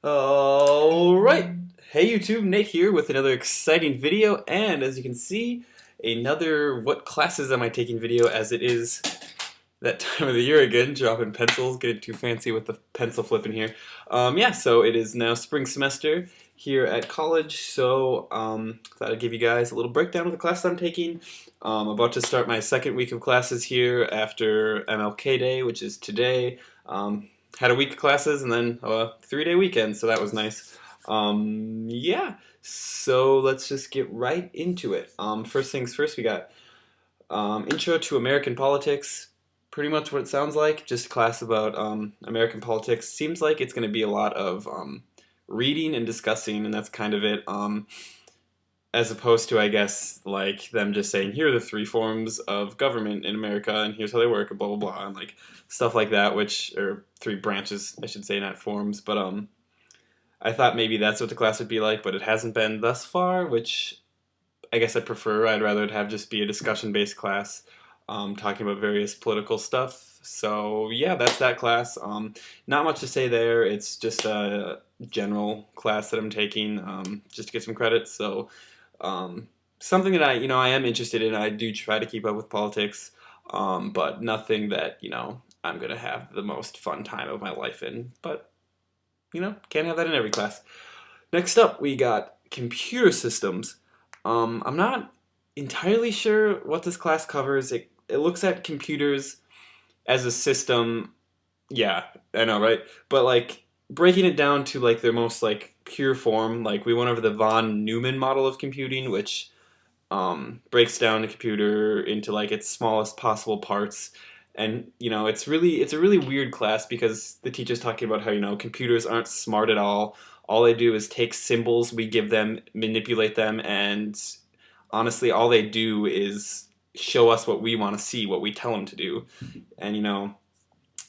Alright, hey YouTube, Nate here with another exciting video, and as you can see, another what classes am I taking video, as it is that time of the year again, dropping pencils, getting too fancy with the pencil flipping here. Yeah, so it is now spring semester here at college, so thought I'd give you guys a little breakdown of the class I'm taking. I'm about to start my second week of classes here after MLK Day, which is today. Had a week of classes and then a 3-day weekend, so that was nice. Yeah, so let's just get right into it. First things first, we got Intro to American Politics. Pretty much what it sounds like, just a class about American politics. Seems like it's going to be a lot of reading and discussing, and that's kind of it. As opposed to, I guess, like them just saying, here are the 3 forms of government in America, and here's how they work, and blah, blah, blah, and like stuff like that, or 3 branches, I should say, not forms. But I thought maybe that's what the class would be like, but it hasn't been thus far, which I guess I prefer. I'd rather it have just be a discussion-based class, talking about various political stuff. So yeah, that's that class. Not much to say there. It's just a general class that I'm taking, just to get some credits. So something that I am interested in. I do try to keep up with politics, but nothing that I'm gonna have the most fun time of my life in. But can't have that in every class. Next up, we got computer systems. I'm not entirely sure what this class covers. It looks at computers as a system. Yeah, I know, right? But like breaking it down to like their most like pure form, like we went over the von Neumann model of computing, which breaks down the computer into like its smallest possible parts. And it's a really weird class because the teacher's talking about how computers aren't smart at all. All they do is take symbols we give them, manipulate them, and honestly, all they do is show us what we want to see, what we tell them to do. And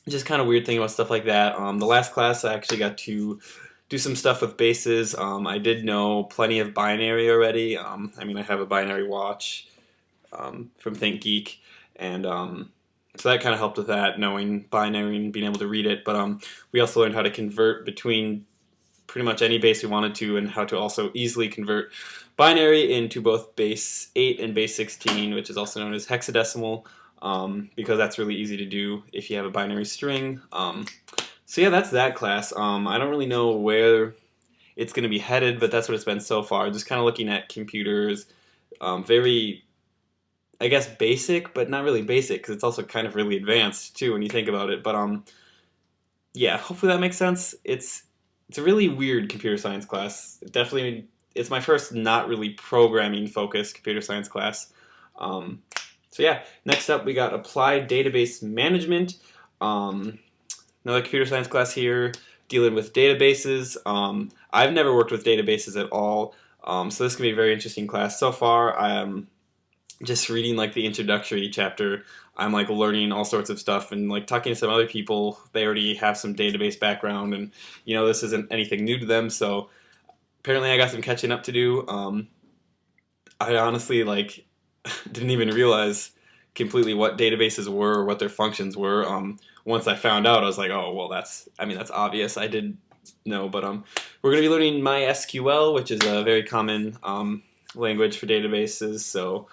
just kind of weird thing about stuff like that. The last class I actually got to do some stuff with bases. I did know plenty of binary already. I have a binary watch from ThinkGeek, and so that kind of helped with that, knowing binary and being able to read it. But we also learned how to convert between pretty much any base we wanted to, and how to also easily convert binary into both base 8 and base 16, which is also known as hexadecimal, because that's really easy to do if you have a binary string. So yeah, that's that class. I don't really know where it's going to be headed, but that's what it's been so far. Just kind of looking at computers, very, I guess, basic, but not really basic, because it's also kind of really advanced too when you think about it. But yeah, hopefully that makes sense. It's a really weird computer science class. It's my first not really programming focused computer science class. So yeah, next up we got Applied Database Management. Another computer science class here dealing with databases. I've never worked with databases at all, so this can be a very interesting class. So far, I am just reading like the introductory chapter. I'm like learning all sorts of stuff and like talking to some other people. They already have some database background, and this isn't anything new to them. So apparently, I got some catching up to do. I honestly like didn't even realize completely what databases were or what their functions were. Once I found out, I was like, oh well, that's obvious. I did know, but we're gonna be learning MySQL, which is a very common language for databases. So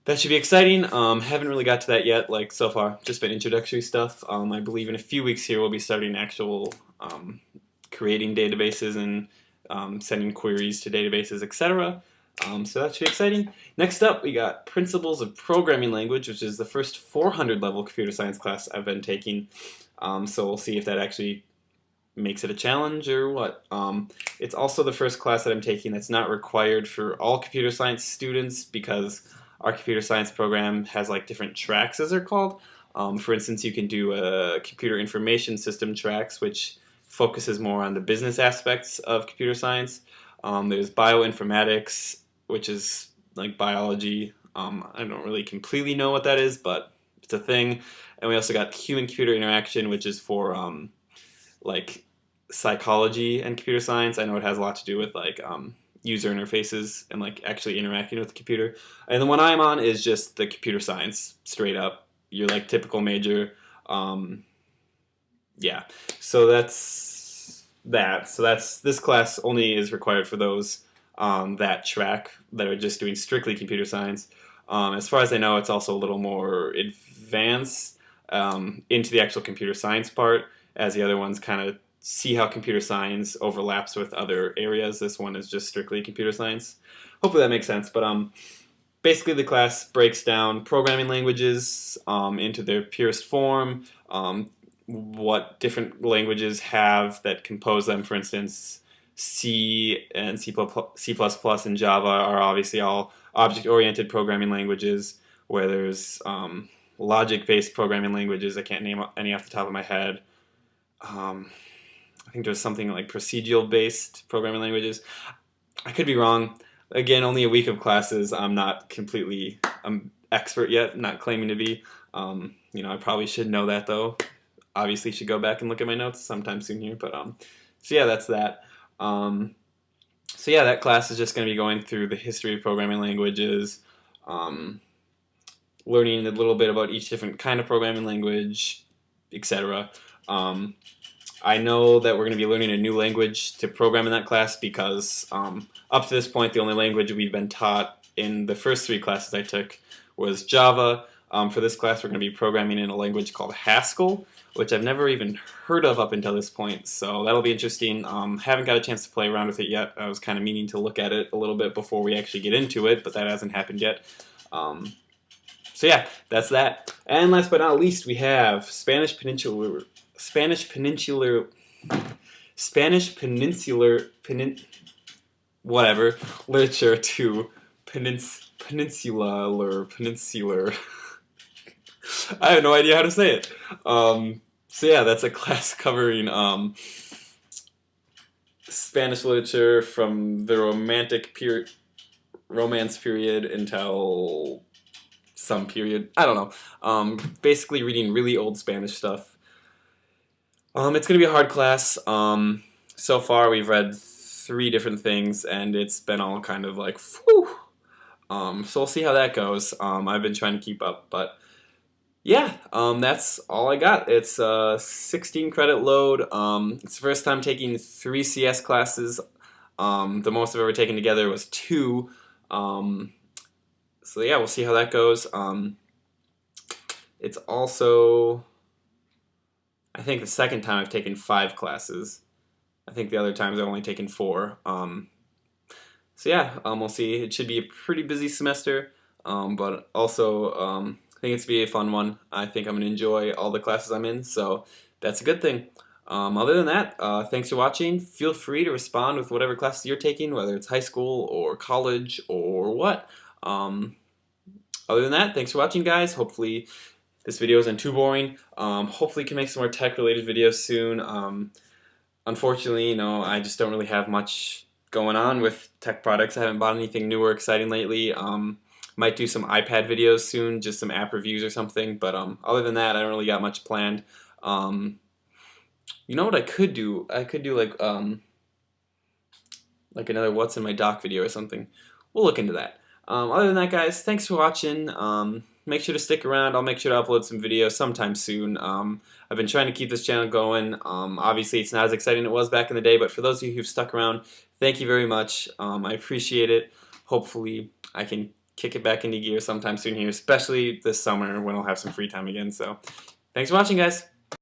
that should be exciting. Haven't really got to that yet, like so far. Just been introductory stuff. I believe in a few weeks here we'll be starting actual creating databases and sending queries to databases, etc. So that should be exciting. Next up, we got Principles of Programming Language, which is the first 400 level computer science class I've been taking. So we'll see if that actually makes it a challenge or what. It's also the first class that I'm taking that's not required for all computer science students, because our computer science program has like different tracks, as they're called. For instance, you can do a computer information system tracks, which focuses more on the business aspects of computer science. There's bioinformatics, which is like biology. I don't really completely know what that is, but it's a thing. And we also got human-computer interaction, which is for like psychology and computer science. I know it has a lot to do with like user interfaces and like actually interacting with the computer. And the one I'm on is just the computer science, straight up. Your like typical major. Yeah, so that's that. So this class only is required for those on that track that are just doing strictly computer science. As far as I know, it's also a little more advanced into the actual computer science part, as the other ones kind of see how computer science overlaps with other areas. This one is just strictly computer science. Hopefully that makes sense. But basically the class breaks down programming languages into their purest form, what different languages have that compose them. For instance, C and C++ and Java are obviously all object-oriented programming languages, where there's logic-based programming languages. I can't name any off the top of my head. I think there's something like procedural-based programming languages. I could be wrong. Again, only a week of classes. I'm not completely expert yet, not claiming to be. I probably should know that, though. Obviously should go back and look at my notes sometime soon here. But so yeah, that's that. So yeah, that class is just going to be going through the history of programming languages, learning a little bit about each different kind of programming language, etc. I know that we're going to be learning a new language to program in that class because up to this point, the only language we've been taught in the first 3 classes I took was Java. For this class, we're going to be programming in a language called Haskell, which I've never even heard of up until this point, so that'll be interesting. Haven't got a chance to play around with it yet. I was kind of meaning to look at it a little bit before we actually get into it, but that hasn't happened yet. So yeah, that's that. And last but not least, we have Spanish Peninsular whatever literature to peninsular. I have no idea how to say it. So yeah, that's a class covering Spanish literature from the Romance period until some period. I don't know. Basically reading really old Spanish stuff. It's going to be a hard class. So far we've read 3 different things, and it's been all kind of like, whew. So we'll see how that goes. I've been trying to keep up, but yeah, that's all I got. It's a 16 credit load. It's the first time taking 3 CS classes. The most I've ever taken together was 2. So yeah, we'll see how that goes. It's also, I think, the second time I've taken 5 classes. I think the other times I've only taken 4. So yeah, we'll see. It should be a pretty busy semester, but also I think it's going to be a fun one. I think I'm going to enjoy all the classes I'm in, so that's a good thing. Other than that, thanks for watching. Feel free to respond with whatever classes you're taking, whether it's high school or college or what. Other than that, thanks for watching, guys. Hopefully this video isn't too boring. Hopefully can make some more tech-related videos soon. Unfortunately, I just don't really have much going on with tech products. I haven't bought anything new or exciting lately. Might do some iPad videos soon, just some app reviews or something. But other than that, I don't really got much planned. You know what I could do? I could do like another What's in My Dock video or something. We'll look into that. Other than that, guys, thanks for watching. Make sure to stick around. I'll make sure to upload some videos sometime soon. I've been trying to keep this channel going. Obviously, it's not as exciting as it was back in the day, but for those of you who've stuck around, thank you very much. I appreciate it. Hopefully, I can kick it back into gear sometime soon here, especially this summer when I'll have some free time again. So, thanks for watching, guys.